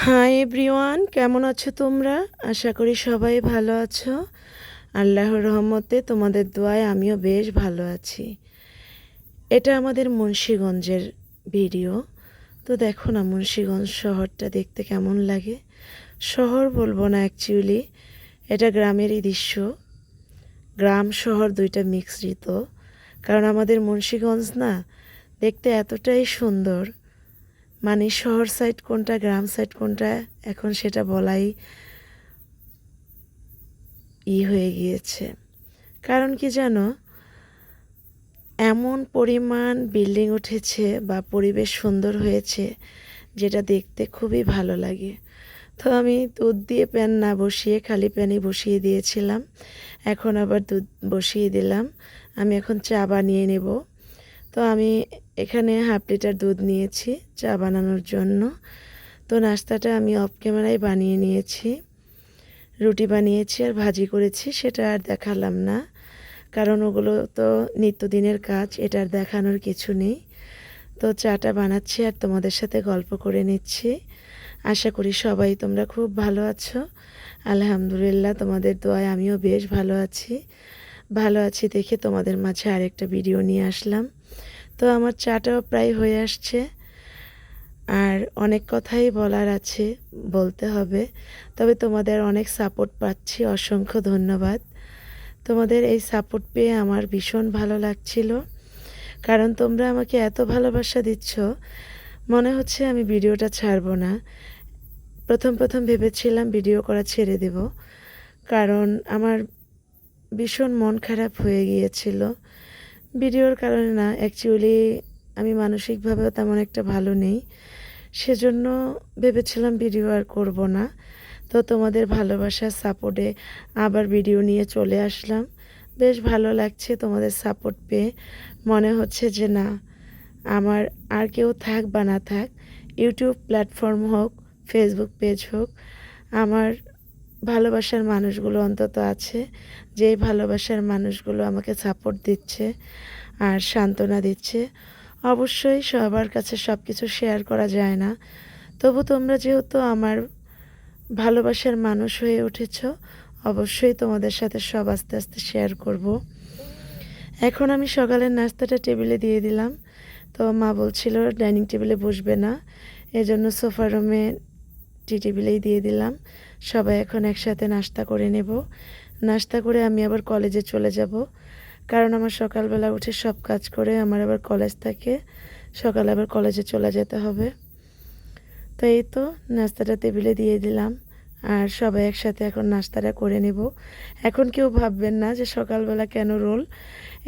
Hi everyone, কেমন আছো তোমরা? আশা করি সবাই ভালো আছো। আল্লাহর রহমতে তোমাদের দোয়ায় আমিও বেশ ভালো আছি। এটা আমাদের মুন্সিগঞ্জের ভিডিও। তো দেখো না, মুন্সিগঞ্জ শহরটা দেখতে কেমন লাগে। শহর বলবো না, অ্যাকচুয়ালি এটা গ্রামেরই দৃশ্য। গ্রাম শহর দুইটা মিশ্রিত। কারণ আমাদের মুন্সিগঞ্জ না দেখতে এতটাই সুন্দর, মানে শহর সাইড কোনটা গ্রাম সাইড কোনটা এখন সেটা বলাই হয়ে গিয়েছে। কারণ কি জানো, এমন পরিমাণ বিল্ডিং উঠেছে বা পরিবেশ সুন্দর হয়েছে যেটা দেখতে খুবই ভালো লাগে। তো আমি দুধ দিয়ে প্যান না বসিয়ে খালি প্যানই বসিয়ে দিয়েছিলাম, এখন আবার দুধ বসিয়ে দিলাম। আমি এখন চা বানিয়ে নেব। তো আমি এখানে 1/2 লিটার দুধ নিয়েছি চা বানানোর জন্য। তো নাস্তাটা আমি অফ ক্যামেরায় বানিয়ে নিয়েছি, রুটি বানিয়েছি আর ভাজি করেছি, সেটা আর দেখালাম না কারণ ওগুলো তো নিত্যদিনের কাজ, এটা আর দেখানোর কিছু নেই। তো চাটা বানাচ্ছি আর তোমাদের সাথে গল্প করে নিচ্ছি। আশা করি সবাই তোমরা খুব ভালো আছো। আলহামদুলিল্লাহ, তোমাদের দোয়ায় আমিও বেশ ভালো আছি। ভালো আছি দেখে তোমাদের মাঝে আরেকটা ভিডিও নিয়ে আসলাম। তো আমার চাটাও প্রায় হয়ে আসছে, আর অনেক কথাই বলার আছে, বলতে হবে। তবে তোমাদের অনেক সাপোর্ট পাচ্ছি, অসংখ্য ধন্যবাদ। তোমাদের এই সাপোর্ট পেয়ে আমার ভীষণ ভালো লাগছিল, কারণ তোমরা আমাকে এত ভালোবাসা দিচ্ছ, মনে হচ্ছে আমি ভিডিওটা ছাড়বো না। প্রথম প্রথম ভেবেছিলাম ভিডিও করা ছেড়ে দেব, কারণ আমার ভীষণ মন খারাপ হয়ে গিয়েছিল। ভিডিওর কারণে না, অ্যাকচুয়ালি আমি মানসিকভাবেও তেমন একটা ভালো নেই, সেজন্য ভেবেছিলাম ভিডিও আর করব না। তো তোমাদের ভালোবাসার সাপোর্টে আবার ভিডিও নিয়ে চলে আসলাম। বেশ ভালো লাগছে তোমাদের সাপোর্ট পেয়ে। মনে হচ্ছে যে না, আমার আর কেউ থাক বা না থাক, ইউটিউব প্ল্যাটফর্ম হোক, ফেসবুক পেজ হোক, আমার ভালোবাসার মানুষগুলো অন্তত আছে, যে ভালোবাসার মানুষগুলো আমাকে সাপোর্ট দিচ্ছে আর সান্ত্বনা দিচ্ছে। অবশ্যই সবার কাছে সব কিছু শেয়ার করা যায় না, তবু তোমরা যেহেতু আমার ভালোবাসার মানুষ হয়ে উঠেছ, অবশ্যই তোমাদের সাথে সব আস্তে আস্তে শেয়ার করব। এখন আমি সকালের নাস্তাটা টেবিলে দিয়ে দিলাম। তো মা বলছিল ডাইনিং টেবিলে বসবে না, এজন্য সোফা রুমে টি টেবিলেই দিয়ে দিলাম। সবাই এখন একসাথে নাস্তা করে নেব। নাস্তা করে আমি আবার কলেজে চলে যাব, কারণ আমার সকালবেলা উঠে সব কাজ করে আমার আবার কলেজ থাকে, সকালে আবার কলেজে চলে যেতে হবে। তো এই তো নাস্তাটা টেবিলে দিয়ে দিলাম, আর সবাই একসাথে এখন নাস্তাটা করে নেব। এখন কেউ ভাববেন না যে সকালবেলা কেন রোল।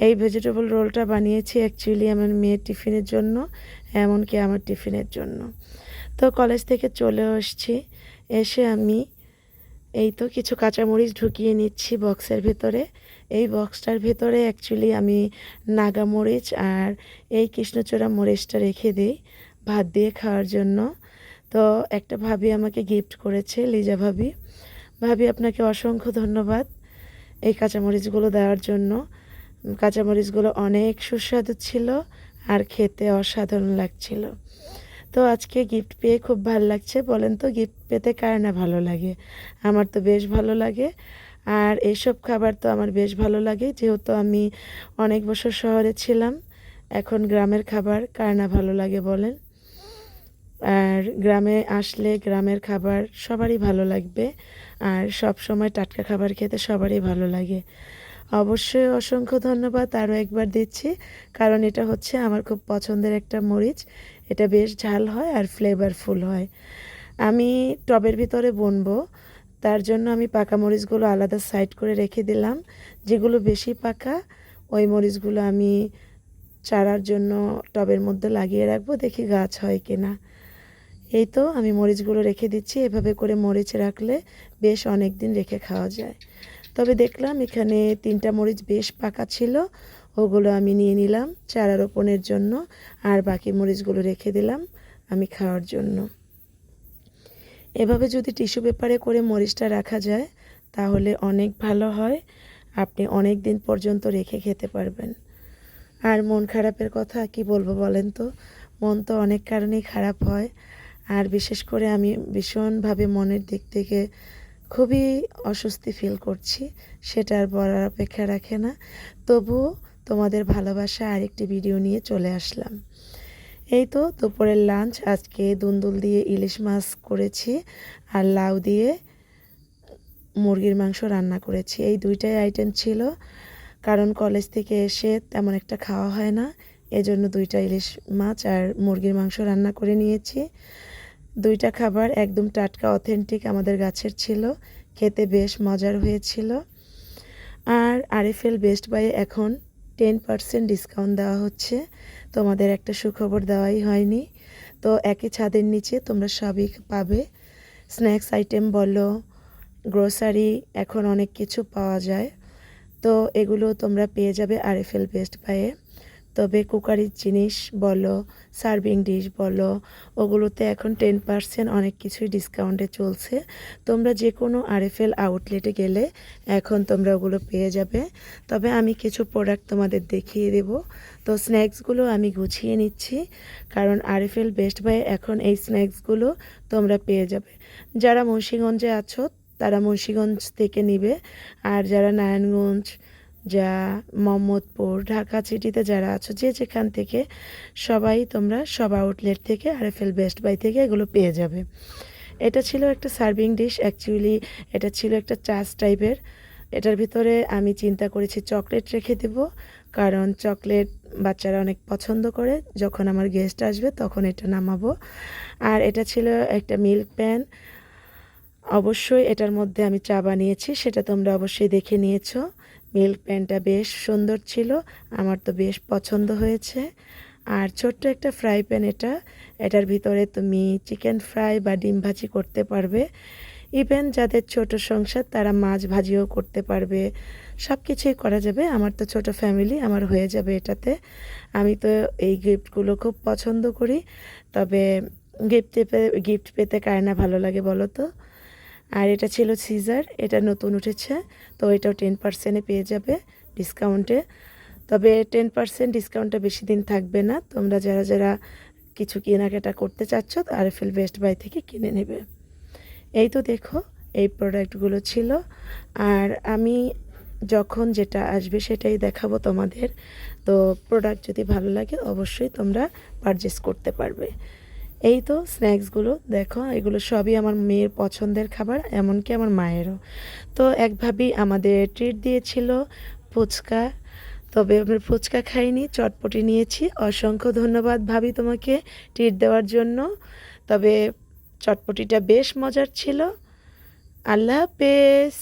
এই ভেজিটেবল রোলটা বানিয়েছি অ্যাকচুয়ালি আমার মেয়ের টিফিনের জন্য, এমনকি আমার টিফিনের জন্য। তো কলেজ থেকে চলে এসেছি, এসে আমি এই তো কিছু কাঁচামরিচ ঢুকিয়ে নিচ্ছি বক্সের ভেতরে। এই বক্সটার ভেতরে অ্যাকচুয়ালি আমি নাগামরিচ আর এই কৃষ্ণচূড়া মরিচটা রেখে দিই ভাত দিয়ে খাওয়ার জন্য। তো একটা ভাবি আমাকে গিফট করেছে, লিজা ভাবি। ভাবি, আপনাকে অসংখ্য ধন্যবাদ এই কাঁচামরিচগুলো দেওয়ার জন্য। কাঁচামরিচগুলো অনেক সুস্বাদু ছিল আর খেতে অসাধারণ লাগছিল। তো আজকে গিফট পেয়ে খুব ভালো লাগছে। বলেন তো, গিফট পেতে কার না ভালো লাগে? আমার তো বেশ ভালো লাগে। আর এইসব খাবার তো আমার বেশ ভালো লাগে, যেহেতু আমি অনেক বছর শহরে ছিলাম। এখন গ্রামের খাবার কার না ভালো লাগে বলেন? আর গ্রামে আসলে গ্রামের খাবার সবারই ভালো লাগবে, আর সব সময় টাটকা খাবার খেতে সবারই ভালো লাগে। অবশ্যই অসংখ্য ধন্যবাদ আরও একবার দিচ্ছি, কারণ এটা হচ্ছে আমার খুব পছন্দের একটা মরিচ। এটা বেশ ঝাল হয় আর ফ্লেভারফুল হয়। আমি টবের ভিতরে বুনবো, তার জন্য আমি পাকা মরিচগুলো আলাদা সাইড করে রেখে দিলাম। যেগুলো বেশি পাকা, ওই মরিচগুলো আমি চারার জন্য টবের মধ্যে লাগিয়ে রাখবো, দেখি গাছ হয় কিনা। এই তো আমি মরিচগুলো রেখে দিচ্ছি। এভাবে করে মরিচ রাখলে বেশ অনেক দিন রেখে খাওয়া যায়। তবে দেখলাম এখানে 3টা মরিচ বেশ পাকা ছিল, ওগুলো আমি নিয়ে নিলাম চারা রোপণের জন্য, আর বাকি মরিচগুলো রেখে দিলাম আমি খাওয়ার জন্য। এভাবে যদি টিস্যু পেপারে করে মরিচটা রাখা যায় তাহলে অনেক ভালো হয়, আপনি অনেক দিন পর্যন্ত রেখে খেতে পারবেন। আর মন খারাপের কথা কি বলবো বলেন তো, মন তো অনেক কারণেই খারাপ হয়। আর বিশেষ করে আমি ভীষণভাবে মনের দিক থেকে খুবই অস্বস্তি ফিল করছি, সেটা আর বলার অপেক্ষা রাখে না। তবুও তোমাদের ভালোবাসা আরেকটি ভিডিও নিয়ে চলে আসলাম। এই তো দুপুরের লাঞ্চ, আজকে দুন্দুল দিয়ে ইলিশ মাছ করেছি আর লাউ দিয়ে মুরগির মাংস রান্না করেছি। এই দুইটাই আইটেম ছিল, কারণ কলেজ থেকে এসে তেমন একটা খাওয়া হয় না, এজন্য দুইটা ইলিশ মাছ আর মুরগির মাংস রান্না করে নিয়েছি। দুইটা খাবার একদম টাটকা অথেন্টিক আমাদের গাছের ছিল, খেতে বেশ মজার হয়েছিল। আর আরএফএল বেস্ট বাই এখন 10% ডিসকাউন্ট দেওয়া হচ্ছে। তোমাদের একটা সুখবর দেওয়াই হয়নি, তো একই ছাদের নিচে তোমরা সবই পাবে। স্ন্যাক্স আইটেম বলো, গ্রোসারি, এখন অনেক কিছু পাওয়া যায়, তো এগুলো তোমরা পেয়ে যাবে আরএফএল বেস্ট বাইয়ে। তবে কুকারির জিনিস বলো, সার্ভিং ডিশ বলো, ওগুলোতে এখন 10% অনেক কিছুই ডিসকাউন্টে চলছে। তোমরা যে কোনো আরএফএল আউটলেটে গেলে এখন তোমরা ওগুলো পেয়ে যাবে। তবে আমি কিছু প্রোডাক্ট তোমাদের দেখিয়ে দেব। তো স্ন্যাক্সগুলো আমি গুছিয়ে নিচ্ছি, কারণ আরএফএল বেস্ট বাই এখন এই স্ন্যাক্সগুলো তোমরা পেয়ে যাবে। যারা মুন্সিগঞ্জে আছো তারা মুন্সিগঞ্জ থেকে নিবে, আর যারা নারায়ণগঞ্জ, যা মোহাম্মদপুর, ঢাকা সিটিতে যারা আছো, যে যেখান থেকে, সবাই তোমরা সব আউটলেট থেকে আরএফএল বেস্ট বাই থেকে এগুলো পেয়ে যাবে। এটা ছিল একটা সার্ভিং ডিশ, অ্যাকচুয়ালি এটা ছিল একটা চাস টাইপের। এটার ভিতরে আমি চিন্তা করেছি চকলেট রেখে দেব, কারণ চকলেট বাচ্চারা অনেক পছন্দ করে, যখন আমার গেস্ট আসবে তখন এটা নামাবো। আর এটা ছিল একটা মিল্ক প্যান, অবশ্যই এটার মধ্যে আমি চা বানিয়েছি, সেটা তোমরা অবশ্যই দেখে নিয়েছো। মিল্ক প্যানটা বেশ সুন্দর ছিল, আমার তো বেশ পছন্দ হয়েছে। আর ছোট্ট একটা ফ্রাই প্যান এটা, এটার ভিতরে তুমি চিকেন ফ্রাই বা ডিম ভাজি করতে পারবে। ইভেন যাদের ছোট সংসার তারা মাছ ভাজিও করতে পারবে, সব কিছুই করা যাবে। আমার তো ছোট ফ্যামিলি, আমার হয়ে যাবে এটাতে। আমি তো এই গিফটগুলো খুব পছন্দ করি, তবে গিফট পেতে কার না ভালো লাগে বলো তো। আর এটা ছিল সিজার, এটা নতুন উঠেছে, তো এটাও 10%-এ পেয়ে যাবে ডিসকাউন্টে। তবে 10% ডিসকাউন্টটা বেশি দিন থাকবে না, তোমরা যারা যারা কিছু কেনাকাটা করতে চাচ্ছ আরএফএল বেস্ট বাই থেকে কিনে নেবে। এই তো দেখো এই প্রোডাক্টগুলো ছিল, আর আমি যখন যেটা আসবে সেটাই দেখাবো তোমাদের। তো প্রোডাক্ট যদি ভালো লাগে অবশ্যই তোমরা পারচেস করতে পারবে। এই তো স্ন্যাক্সগুলো দেখো, এগুলো সবই আমার মেয়ের পছন্দের খাবার, এমনকি আমার মায়েরও। তো একভাবেই আমাদের ট্রিট দিয়েছিল ফুচকা, তবে আমি ফুচকা খাইনি, চটপটি নিয়েছি। অসংখ্য ধন্যবাদ ভাবি তোমাকে ট্রিট দেওয়ার জন্য, তবে চটপটিটা বেশ মজার ছিল। আল্লাহ হাফেজ।